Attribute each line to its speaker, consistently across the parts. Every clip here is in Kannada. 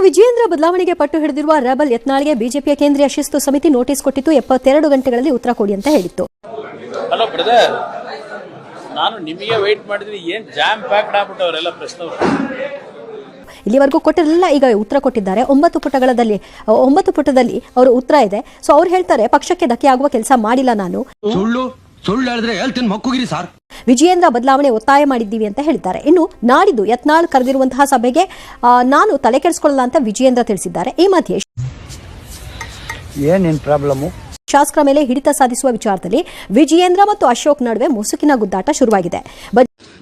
Speaker 1: ವಿಜಯೇಂದ್ರ ಬದಲಾವಣೆಗೆ ಪಟ್ಟು ಹಿಡಿದಿರುವ ರೆಬಲ್ ಯತ್ನಾಳ್ಗೆ ಬಿಜೆಪಿಯ ಕೇಂದ್ರೀಯ ಶಿಸ್ತು ಸಮಿತಿ ನೋಟಿಸ್ ಕೊಟ್ಟಿತ್ತು. 72 ಗಂಟೆಗಳಲ್ಲಿ ಉತ್ತರ ಕೊಡಿ ಅಂತ ಹೇಳಿತ್ತು.
Speaker 2: ಹಲೋ ಬ್ರದರ್, ನಾನು ನಿಮಗೆ ವೇಟ್ ಮಾಡಿದ್ರೆ ಏನ್ ಜಾಮ್ ಪ್ಯಾಕ್ಡ್ ಆಗ್ಬಿಟ್ಟವರೆಲ್ಲ ಪ್ರಶ್ನೆ.
Speaker 1: ಇಲ್ಲಿವರೆಗೂ ಕೊಟ್ಟಿರಲಿಲ್ಲ, ಈಗ ಉತ್ತರ ಕೊಟ್ಟಿದ್ದಾರೆ. 9 ಪುಟದಲ್ಲಿ ಅವರ ಉತ್ತರ ಇದೆ. ಸೊ ಅವ್ರು ಹೇಳ್ತಾರೆ, ಪಕ್ಷಕ್ಕೆ ಧಕ್ಕೆ ಆಗುವ ಕೆಲಸ ಮಾಡಿಲ್ಲ ನಾನು.
Speaker 3: ಸುಳ್ಳು ಹೇಳಿದ್ರೆ ಹೇಳ್ತೀನಿ ಮಕ್ಕುಗಿರಿ ಸರ್.
Speaker 1: ವಿಜಯೇಂದ್ರ ಬದಲಾವಣೆ ಒತ್ತಾಯ ಮಾಡಿದ್ದೀವಿ ಅಂತ ಹೇಳಿದ್ದಾರೆ. ಇನ್ನು ನಾಡಿದ್ದು ಯತ್ನಾಳ್ ಕರೆದಿರುವಂತಹ ಸಭೆಗೆ ನಾನು ತಲೆ ಕೆಡಿಸಿಕೊಳ್ಳಲ್ಲ ಅಂತ ವಿಜಯೇಂದ್ರ ತಿಳಿಸಿದ್ದಾರೆ. ಈ ಮಧ್ಯೆ
Speaker 4: ಏನೇನ್ ಪ್ರಾಬ್ಲಮ್
Speaker 1: ಶಾಸಕರ ಮೇಲೆ ಹಿಡಿತ ಸಾಧಿಸುವ ವಿಚಾರದಲ್ಲಿ ವಿಜಯೇಂದ್ರ ಮತ್ತು ಅಶೋಕ್ ನಡುವೆ ಮುಸುಕಿನ ಗುದ್ದಾಟ ಶುರುವಾಗಿದೆ.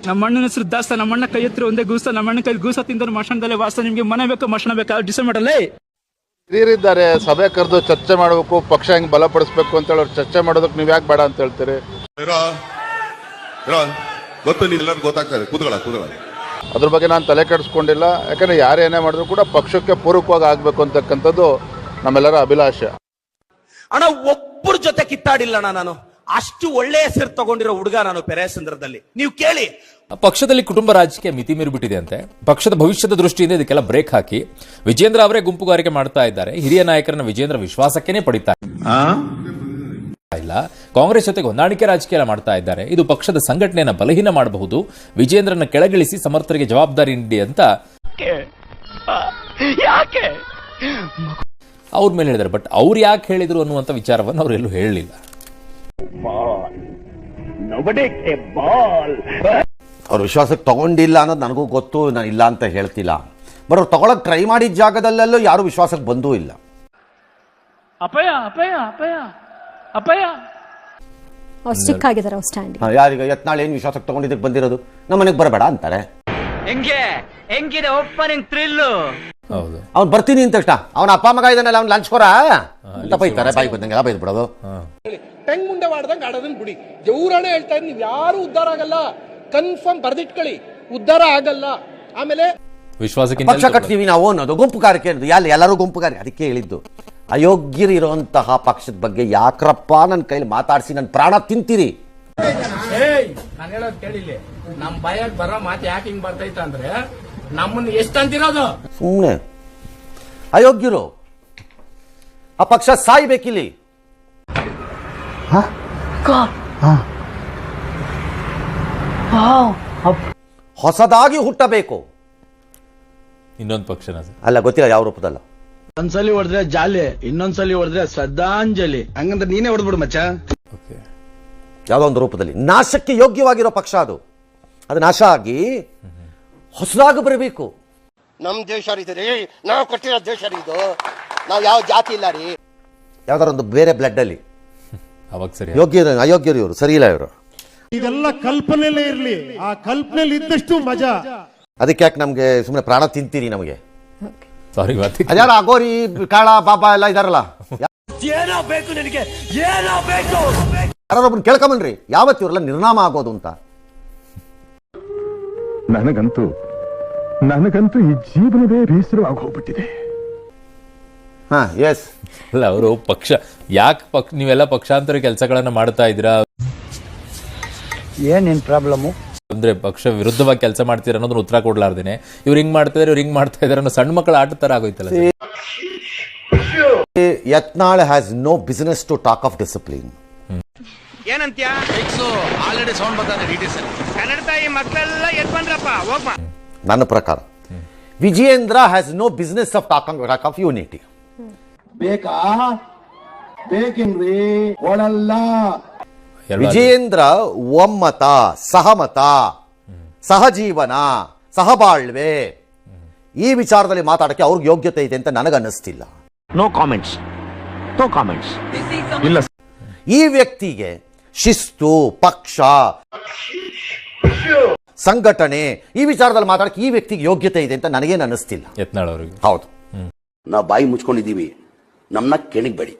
Speaker 5: ನಮ್ಮಣ್ಣನ ಹೆಸರು ದಾಸ್ತ, ನಮ್ಮಣ್ಣ ಕೈ ಎತ್ತರ ಒಂದೇ ಗೂಸ, ನಮ್ಮಣ್ಣ ಕೈ ಗೂಸ ತಿಂದ ಮಶಣದಲ್ಲೇ ವಾಸ. ನಿಮ್ಗೆ ಮನೆ ಬೇಕು ಮಶಣ ಬೇಕಾ ಡಿಸೈಡ್ ಮಾಡಲ್ಲೇ
Speaker 6: ಹಿರಿಯರಿದ್ದಾರೆ. ಸಭೆ ಕರೆದು ಚರ್ಚೆ ಮಾಡಬೇಕು, ಪಕ್ಷ ಹೆಂಗ್ ಬಲಪಡಿಸಬೇಕು ಅಂತ ಹೇಳಿ ಚರ್ಚೆ ಮಾಡೋದಕ್ಕೆ ನೀವ್ ಯಾಕೆ ಬೇಡ ಅಂತ ಹೇಳ್ತೀರಿ?
Speaker 7: ಗೊತ್ತು, ನೀವೆಲ್ಲರೂ ಗೊತ್ತಾಗ್ತದೆ. ಕೂತ್ಕೊಳ್ಳ
Speaker 6: ಅದ್ರ ಬಗ್ಗೆ ನಾನು ತಲೆ ಕೆಡಿಸ್ಕೊಂಡಿಲ್ಲ. ಯಾಕಂದ್ರೆ ಯಾರೇನೇ ಮಾಡಿದ್ರು ಕೂಡ ಪಕ್ಷಕ್ಕೆ ಪೂರಕವಾಗಿ ಆಗ್ಬೇಕು ಅಂತಕ್ಕಂಥದ್ದು ನಮ್ಮೆಲ್ಲರ ಅಭಿಲಾಷೆ.
Speaker 3: ಅಣ್ಣ ಒಬ್ಬರ ಜೊತೆ ಕಿತ್ತಾಡಿಲ್ಲ ನಾನು. ಅಷ್ಟು ಒಳ್ಳೆ ಹೆಸರು ತಗೊಂಡಿರೋ ಹುಡುಗ ನಾನು ಪೆರೆ ಸಂದರ್ಭದಲ್ಲಿ. ನೀವು ಕೇಳಿ,
Speaker 8: ಪಕ್ಷದಲ್ಲಿ ಕುಟುಂಬ ರಾಜಕೀಯ ಮಿತಿ ಮೀರಿಬಿಟ್ಟಿದೆ ಅಂತೆ. ಪಕ್ಷದ ಭವಿಷ್ಯದ ದೃಷ್ಟಿಯಿಂದ ಇದಕ್ಕೆಲ್ಲ ಬ್ರೇಕ್ ಹಾಕಿ ವಿಜೇಂದ್ರ ಅವರೇ ಗುಂಪುಗಾರಿಕೆ ಮಾಡ್ತಾ ಇದ್ದಾರೆ. ಹಿರಿಯ ನಾಯಕರನ್ನ ವಿಜೇಂದ್ರ ವಿಶ್ವಾಸಕ್ಕೇನೆ ಪಡಿತಾ ಇಲ್ಲ. ಕಾಂಗ್ರೆಸ್ ಜೊತೆಗೆ ಹೊಂದಾಣಿಕೆ ರಾಜಕೀಯ ಮಾಡ್ತಾ ಇದ್ದಾರೆ. ಇದು ಪಕ್ಷದ ಸಂಘಟನೆಯನ್ನ ಬಲಹೀನ ಮಾಡಬಹುದು. ವಿಜೇಂದ್ರನ ಕೆಳಗಿಳಿಸಿ ಸಮರ್ಥರಿಗೆ ಜವಾಬ್ದಾರಿ ನೀಡಿ ಅಂತ ಅವ್ರ ಮೇಲೆ ಹೇಳಿದ್ದಾರೆ. ಬಟ್ ಅವ್ರು ಯಾಕೆ ಹೇಳಿದ್ರು ಅನ್ನುವಂಥ ವಿಚಾರವನ್ನು ಅವರೆಲ್ಲೂ ಹೇಳಲಿಲ್ಲ.
Speaker 9: ಅವ್ರ ವಿಶ್ವಾಸಕ್ಕೆ ತಗೊಂಡಿಲ್ಲ ಅನ್ನೋದು ನನಗೂ ಗೊತ್ತು, ನಾನು ಇಲ್ಲ ಅಂತ ಹೇಳ್ತಿಲ್ಲ. ಬಟ್ ಅವ್ರು ತಗೊಳಕ್ ಟ್ರೈ ಮಾಡಿದ ಜಾಗದಲ್ಲೆಲ್ಲೂ ಯಾರು ವಿಶ್ವಾಸಕ್ಕೆ ಬಂದೂ ಇಲ್ಲ.
Speaker 1: ಸ್ಟಿಕ್ ಆಗಿದ್ದಾರೆ ಸ್ಟ್ಯಾಂಡ್.
Speaker 9: ಯಾರಿಗೆ ಯತ್ನಾಳ್ ಏನು ವಿಶ್ವಾಸಕ್ಕೆ ತಗೊಂಡಿದ್ದಕ್ಕೆ ಬಂದಿರೋದು? ನಮ್ಮ ಮನೆಗೆ ಬರಬೇಡ ಅಂತಾರೆ.
Speaker 4: ಹೆಂಗಿದೆ ಓಪನಿಂಗ್ ಥ್ರಿಲ್.
Speaker 9: ಅವ್ನು ಬರ್ತೀನಿ ಅಂತ ತಕ್ಷಣ ಅವನ ಅಪ್ಪ ಮಗ ಇದನ್ನೆಲ್ಲ ಅವ್ನು ಲಂಚ್ ಕೊರ ಅಂತ ಬೈತಾರೆ. ಬಾಯಿ ಬಂದಂಗೆಲ್ಲ ಬೈದ್ ಬಿಡೋದು.
Speaker 10: ಟೆಂಗ್ ಮುಂಡೆ ಮಾಡ್ದಂಗೆ ಆಡೋದನ್ನ ಬಿಡಿ. ಜೌರಾಣೆ ಹೇಳ್ತಾ ಇದ್ದೀನಿ, ನೀವು ಯಾರು ಉದ್ಧಾರ ಆಗಲ್ಲ. ಕನ್ಫರ್ಮ್ ಬರ್ದಿಟ್ಕೊಳ್ಳಿ, ಉದ್ಧಾರ ಆಗಲ್ಲ. ಆಮೇಲೆ
Speaker 9: ಪಕ್ಷ ಕಟ್ತೀವಿ ನಾವು ಅನ್ನೋದು ಗುಂಪುಗಾರಿಕೆ ಅನ್ನೋದು. ಎಲ್ಲರೂ ಗುಂಪುಗಾರಿಕೆ. ಅದಕ್ಕೆ ಹೇಳಿದ್ದು, ಅಯೋಗ್ಯರಿರುವಂತಹ ಪಕ್ಷದ ಬಗ್ಗೆ ಯಾಕ್ರಪ್ಪ ನನ್ನ ಕೈಲಿ ಮಾತಾಡಿಸಿ ನನ್ನ ಪ್ರಾಣ ತಿಂತೀರಿ?
Speaker 5: ನಾನು ಹೇಳೋದು ಕೇಳಿಲ್ಲ. ನಮ್ ಭಯಕ್ಕೆ ಬರೋ ಮಾತು ಯಾಕೆ ಹಿಂಗ್ ಬರ್ತೈತ ಅಂದ್ರೆ ನಮ್ಮನ್ನ ಎಷ್ಟು ಅಂತಿರೋದು.
Speaker 9: ಸುಮ್ಮನೆ ಅಯೋಗ್ಯರು. ಆ ಪಕ್ಷ ಸಾಯ್ಬೇಕಿಲ್ಲಿ. ಹೊಸದಾಗಿ ಹುಟ್ಟಬೇಕು.
Speaker 8: ಇನ್ನೊಂದು ಪಕ್ಷನ
Speaker 9: ಅಲ್ಲ, ಗೊತ್ತಿಲ್ಲ ಯಾವ ರೂಪದಲ್ಲ.
Speaker 4: ಒಂದ್ಸಲಿ ಹೊಡೆದ್ರೆ ಜಾಲಿ, ಇನ್ನೊಂದ್ಸಲಿ ಹೊಡೆದ್ರೆ ಶ್ರದ್ಧಾಂಜಲಿ. ಹಂಗಂದ್ರೆ ನೀನೇ ಹೊಡೆದ್ಬಿಡು ಮಚ್ಚ.
Speaker 9: ಯಾವುದೋ ಒಂದು ರೂಪದಲ್ಲಿ ನಾಶಕ್ಕೆ ಯೋಗ್ಯವಾಗಿರೋ ಪಕ್ಷ ಅದು. ಅದು ನಾಶ ಆಗಿ ಹೊಸದಾಗಿ ಬರಬೇಕು.
Speaker 10: ನಮ್ ದೇಶ ರೀ, ನಾವು ಕಟ್ಟಿರೋ ದೇಶ ರೀ ಇದು. ನಾವು ಯಾವ ಜಾತಿ ಇಲ್ಲ ರೀ.
Speaker 9: ಯಾವ್ದಾರ ಒಂದು ಬೇರೆ ಬ್ಲಡ್ ಅಲ್ಲಿ ಅಯೋಗ್ಯರು ಇವರು, ಸರಿ ಇಲ್ಲ ಇವರು.
Speaker 11: ಇದೆಲ್ಲ ಕಲ್ಪನೆಯಲ್ಲೇ ಇರ್ಲಿ, ಆ ಕಲ್ಪನೆಯಲ್ಲಿ ಇದ್ದಷ್ಟು ಮಜಾ.
Speaker 9: ಅದಕ್ಕೆ ಯಾಕೆ ನಮ್ಗೆ ಸುಮ್ಮನೆ ಪ್ರಾಣ ತಿಂತೀರಿ? ನಮಗೆ
Speaker 8: ಸಾರಿ,
Speaker 9: ಅದ್ಯಾರ ಅಗೋರಿ ಕಾಳ ಬಾಬಾ ಎಲ್ಲ ಇದಾರಲ್ಲ,
Speaker 3: ಏನೋ ಬೇಕು ನಿನಗೆ, ಏನೋ ಬೇಕು.
Speaker 9: ಯಾರೊಬ್ಬನ ಕೇಳ್ಕೊಂಬನ್ರಿ, ಯಾವತ್ತು ಇವರೆಲ್ಲ ನಿರ್ನಾಮ ಆಗೋದು ಅಂತ.
Speaker 11: ನನಗಂತೂ ಈ ಜೀವನವೇ ಬೇಸರವಾಗಿ ಹೋಗ್ಬಿಟ್ಟಿದೆ.
Speaker 8: ಅಲ್ಲ, ಅವರು ಪಕ್ಷ ಯಾಕೆ ನೀವೆಲ್ಲ ಪಕ್ಷಾಂತರ ಕೆಲಸಗಳನ್ನ ಮಾಡ್ತಾ ಇದ್ದೀರಾ?
Speaker 4: ಏನೇನ್ ಪ್ರಾಬ್ಲಮ್
Speaker 8: ಅಂದ್ರೆ ಪಕ್ಷ ವಿರುದ್ಧವಾಗಿ ಕೆಲಸ ಮಾಡ್ತೀರ ಅನ್ನೋದನ್ನ ಉತ್ತರ ಕೊಡ್ಲಾರ್ದೇನೆ ಇವ್ರು ಹಿಂಗ್ ಮಾಡ್ತಾ ಇದಾರೆ, ಇವ್ರು ಹಿಂಗ್ ಮಾಡ್ತಾ ಇದಾರೆ ಅನ್ನೋ ಸಣ್ಣ ಮಕ್ಕಳ ಆಟ ತರ ಆಗೋಯ್ತಲ್ಲ.
Speaker 9: Yatnal has no business to talk of discipline.
Speaker 3: ಏನಂತ್ಯ ಆಲ್ರೆಡಿ ಸೌಂಡ್ ಬರ್ತಾರೆ ಡಿಟಿಎಸ್ ಕನ್ನಡ ತಾಯಿ ಮಕ್ಕಳೆಲ್ಲ ಎದ್ ಬಂದ್ರಪ್ಪ ಹೋಗ್ಮ.
Speaker 9: ನನ್ನ ಪ್ರಕಾರ Vijayendra has no business of talk of unity.
Speaker 4: ಬೇಕಾ ಬೇಕೇನ್ರಿ ಕೊಡಲ್ಲ.
Speaker 9: ವಿಜಯೇಂದ್ರ ಒಮ್ಮತ, ಸಹಮತ, ಸಹಜೀವನ, ಸಹಬಾಳ್ವೆ ಈ ವಿಚಾರದಲ್ಲಿ ಮಾತಾಡಕ್ಕೆ ಅವ್ರಿಗೆ ಯೋಗ್ಯತೆ ಇದೆ ಅಂತ ನನಗನ್ನಿಸ್ತಿಲ್ಲ.
Speaker 3: No comments, no comments.
Speaker 9: ಇಲ್ಲ, ಈ ವ್ಯಕ್ತಿಗೆ ಶಿಸ್ತು, ಪಕ್ಷ, ಸಂಘಟನೆ ಈ ವಿಚಾರದಲ್ಲಿ ಮಾತಾಡಕ್ಕೆ ಈ ವ್ಯಕ್ತಿಗೆ ಯೋಗ್ಯತೆ ಇದೆ ಅಂತ ನನಗೇನು ಅನ್ನಿಸ್ತಿಲ್ಲ.
Speaker 8: ಯತ್ನಾಳ್ ಅವರಿಗೆ
Speaker 9: ಹೌದು.
Speaker 12: ನಾವು ಬಾಯಿ ಮುಚ್ಕೊಂಡಿದ್ದೀವಿ, ನಮ್ಮನ್ನ ಕೆಣಗಬೇಡಿ.